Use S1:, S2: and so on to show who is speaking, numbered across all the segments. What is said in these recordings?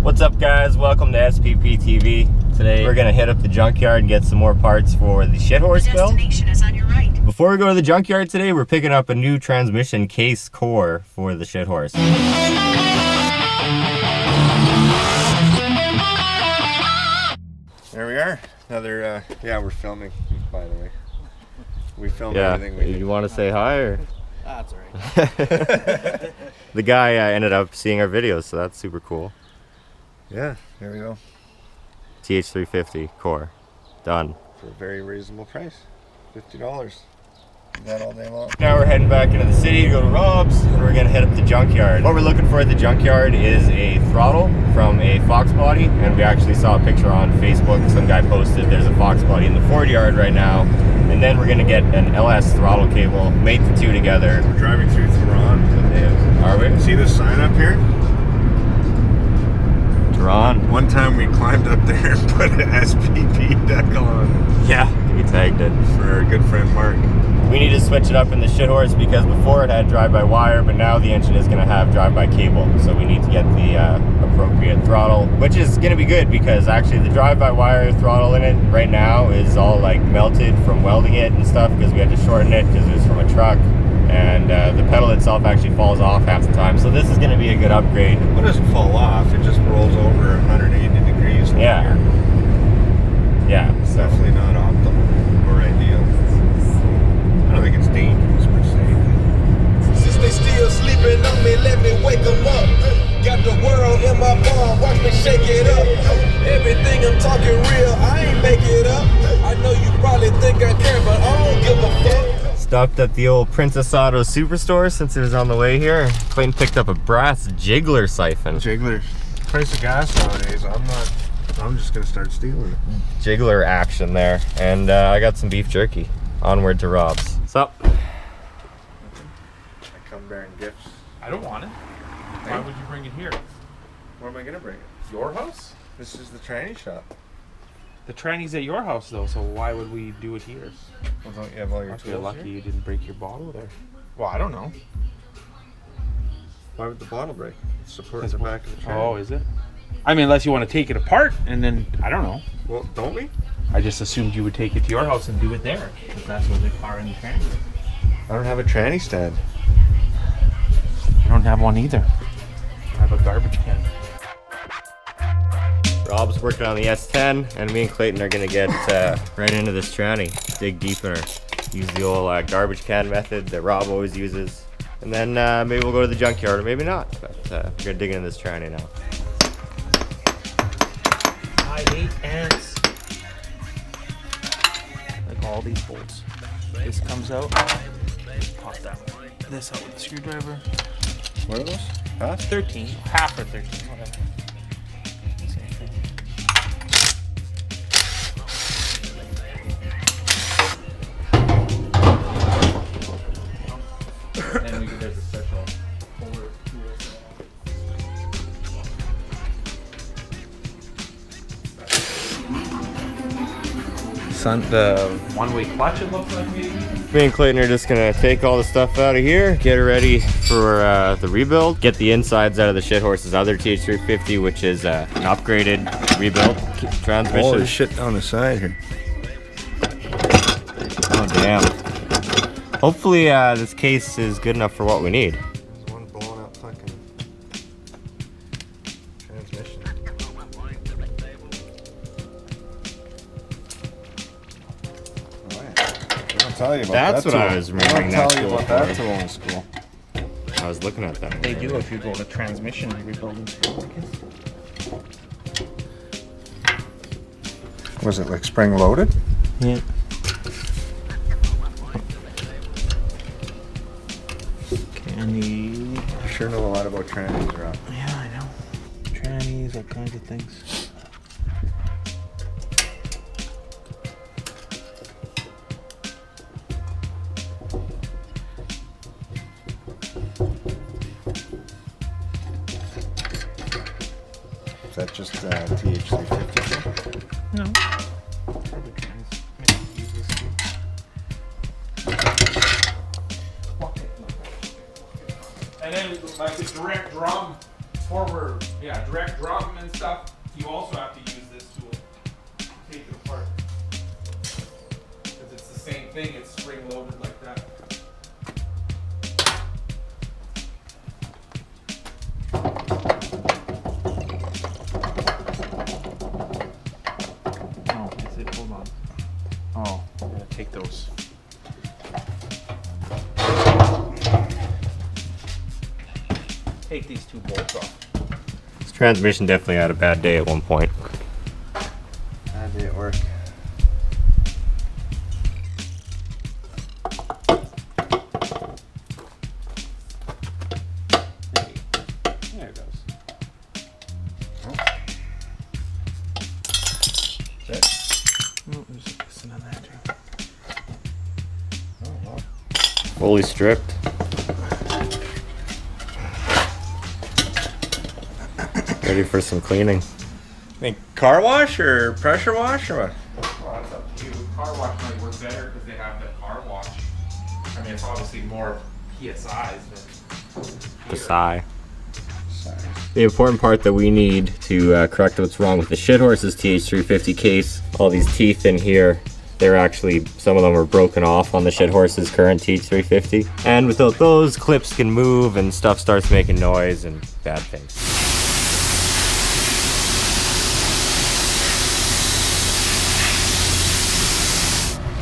S1: What's up, guys? Welcome to SPPTV. Today we're gonna hit up the junkyard and get some more parts for the shit horse build.
S2: Destination is on your right.
S1: Before we go to the junkyard today, we're picking up a new transmission case core for the shit horse.
S3: There we are. Another, yeah, we're filming, by the way. We film everything we do.
S1: You want to say hi or?
S4: That's all right.
S1: The guy ended up seeing our videos, so that's super cool.
S3: Yeah, there we go.
S1: TH350 core, done.
S3: For a very reasonable price, $50. That all day long.
S1: Now we're heading back into the city to go to Rob's, and we're gonna hit up the junkyard. What we're looking for at the junkyard is a throttle from a Fox body, and we actually saw a picture on Facebook. Some guy posted there's a Fox body in the Ford yard right now, and then we're gonna get an LS throttle cable, mate the two together.
S3: We're driving through Theron.
S1: Are we?
S3: See this sign up here?
S1: Ron.
S3: One time we climbed up there and put an SPP decal on
S1: Yeah, we tagged it.
S3: for our good friend Mark.
S1: We need to switch it up in the shit horse because before it had drive-by-wire, but now the engine is going to have drive-by-cable. So we need to get the appropriate throttle, which is going to be good because actually the drive-by-wire throttle in it right now is all like melted from welding it and stuff because we had to shorten it because it was from a truck. And the pedal itself actually falls off half the time. So this is going to be a good upgrade.
S3: Well, it doesn't fall off, it just rolls over 180 degrees.
S1: Yeah. Yeah.
S3: It's definitely not optimal or ideal. I don't think it's dangerous per se.
S5: Since they still sleeping on me, let me wake them up. Got the world in my palm, watch me shake it up. Everything I'm talking real, I ain't make it up. I know you probably think I care, but I don't give a fuck.
S1: Stopped at the old Princess Auto Superstore since it was on the way here. Clayton picked up a brass jiggler siphon.
S3: Jiggler. Price of gas nowadays, I'm just gonna start stealing it.
S1: Jiggler action there. And I got some beef jerky. Onward to Rob's. What's up?
S3: I come bearing gifts.
S4: I don't want it. Why would you bring it here?
S3: Where am I gonna bring it?
S4: Your house?
S3: This is the tranny shop.
S4: The tranny's at your house though, so why would we do it here?
S3: Well, don't you have all your
S4: Aren't you
S3: tools
S4: lucky
S3: here?
S4: you didn't break your bottle there? Well, I don't know.
S3: Why would the bottle break? It's supporting the back of the tranny.
S4: Oh, is it? I mean, unless you want to take it apart and then, I don't know.
S3: Well, don't we?
S4: I just assumed you would take it to your house and do it there. Because that's where the car and the tranny is.
S3: I don't have a tranny stand.
S4: I don't have one either. I have a garbage can.
S1: Rob's working on the S10, and me and Clayton are gonna get right into this tranny. Dig deep in her. Use the old garbage can method that Rob always uses. And then maybe we'll go to the junkyard, or maybe not. But we're gonna dig into this tranny now.
S4: I hate ants. Like all these bolts. This comes out. Pop this out with a screwdriver.
S3: What are those? Huh?
S4: 13. Half or 13. Whatever. Same thing. Then we can there's a special puller tool. The one-way clutch, it looks like, maybe?
S1: Me and Clayton are just gonna take all the stuff out of here, get it ready for the rebuild, get the insides out of the shit horse's other TH350, which is an upgraded rebuild transmission.
S3: All this shit down the side here.
S1: Oh damn. Hopefully this case is good enough for what we need.
S3: There's one blown up fucking transmission. I'll tell you about
S1: That's
S3: that
S1: what I
S3: tool.
S1: was remembering
S3: I'll
S1: that
S3: tell you
S1: tool
S3: about that
S1: for.
S3: tool in school.
S1: I was looking at that.
S4: They do if you go to transmission rebuilding school.
S3: Was it like spring loaded?
S4: Yeah. Candy.
S3: You sure know a lot about trannies, Rob.
S4: Yeah, I know. Trannies, all kinds of things.
S3: Is that just TH350?
S4: No. And then like the direct drum
S2: forward, direct drop them and stuff, you also have to use this tool to take it apart. Because it's the same thing, it's spring loaded like that.
S4: Oh, is it? Hold on. Oh, I'm gonna take those. Take these two bolts off.
S1: This transmission definitely had a bad day at one point.
S4: Bad day at work. There it goes. Oh, there's a piston on that too.
S1: Oh, wow. Fully stripped. Ready for some cleaning. Think car wash or pressure wash or what?
S2: Well, that's up to you. Car wash might work better because they have the car wash. I mean, it's obviously more PSIs, but
S1: The sigh. The important part that we need to correct what's wrong with the shit horse's TH350 case, all these teeth in here, they're actually, some of them are broken off on the shit horse's current TH350. And without those, clips can move and stuff starts making noise and bad things.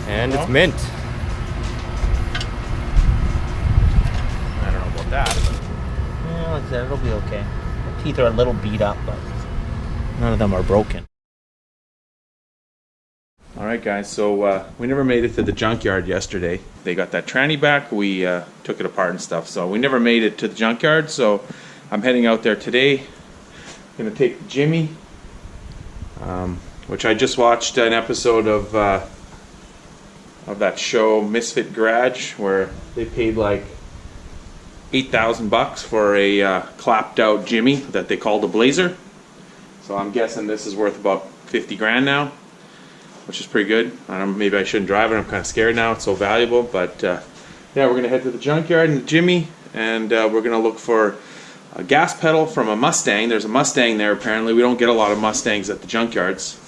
S1: And it's mint.
S4: I don't know about that. Yeah, like I said, it'll be okay. The teeth are a little beat up, but none of them are broken.
S2: Alright guys, so we never made it to the junkyard yesterday. They got that tranny back, we took it apart and stuff, so we never made it to the junkyard, so I'm heading out there today. I'm gonna take Jimmy, which I just watched an episode of that show Misfit Garage, where they paid like $8,000 for a clapped out Jimmy that they called a Blazer. So I'm guessing this is worth about 50 grand now, which is pretty good. I don't know, maybe I shouldn't drive it. I'm kind of scared now. It's so valuable. But yeah, we're gonna head to the junkyard in the Jimmy, and we're gonna look for a gas pedal from a Mustang. There's a Mustang there apparently. We don't get a lot of Mustangs at the junkyards.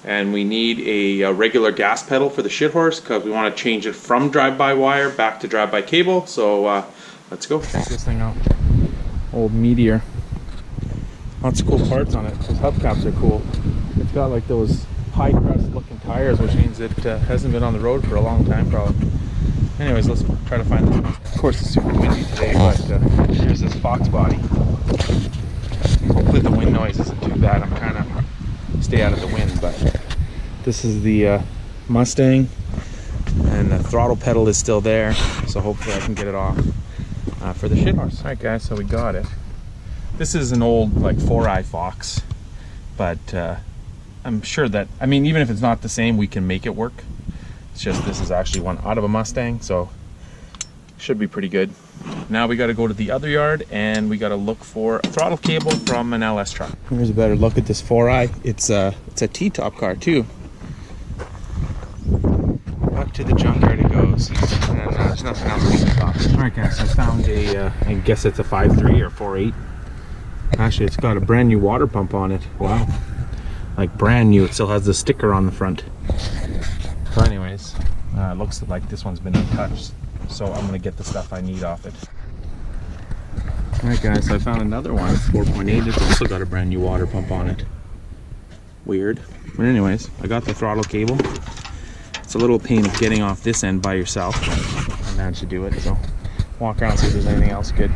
S2: And we need a regular gas pedal for the shit horse because we want to change it from drive-by-wire back to drive-by-cable. So let's go. Check this thing out. Old Meteor. Lots of cool parts on it. Those hubcaps are cool. It's got like those high crust looking tires, which means it hasn't been on the road for a long time probably. Anyways, let's try to find this one. Of course it's super windy today, but here's this Fox body. Hopefully the wind noise isn't too bad. I'm trying to stay out of the wind, but this is the Mustang, and the throttle pedal is still there, so hopefully I can get it off for the shit horse. Alright guys, so we got it. This is an old like 4i Fox, but I'm sure that, I mean, even if it's not the same, we can make it work. It's just this is actually one out of a Mustang, so should be pretty good. Now we got to go to the other yard and we got to look for a throttle cable from an LS truck. Here's a better look at this 4i. It's a T-top car too. Up to the junkyard it goes, and there's nothing else we can stop. All right guys, I found a, I guess it's a 5.3 or 4.8. Actually, it's got a brand new water pump on it. Wow, like brand new. It still has the sticker on the front. So anyways, it looks like this one's been untouched. So I'm gonna get the stuff I need off it. Alright guys, so I found another one. It's 4.8. It's also got a brand new water pump on it. Weird. But anyways, I got the throttle cable. It's a little pain of getting off this end by yourself, but I managed to do it. So walk around and see if there's anything else good.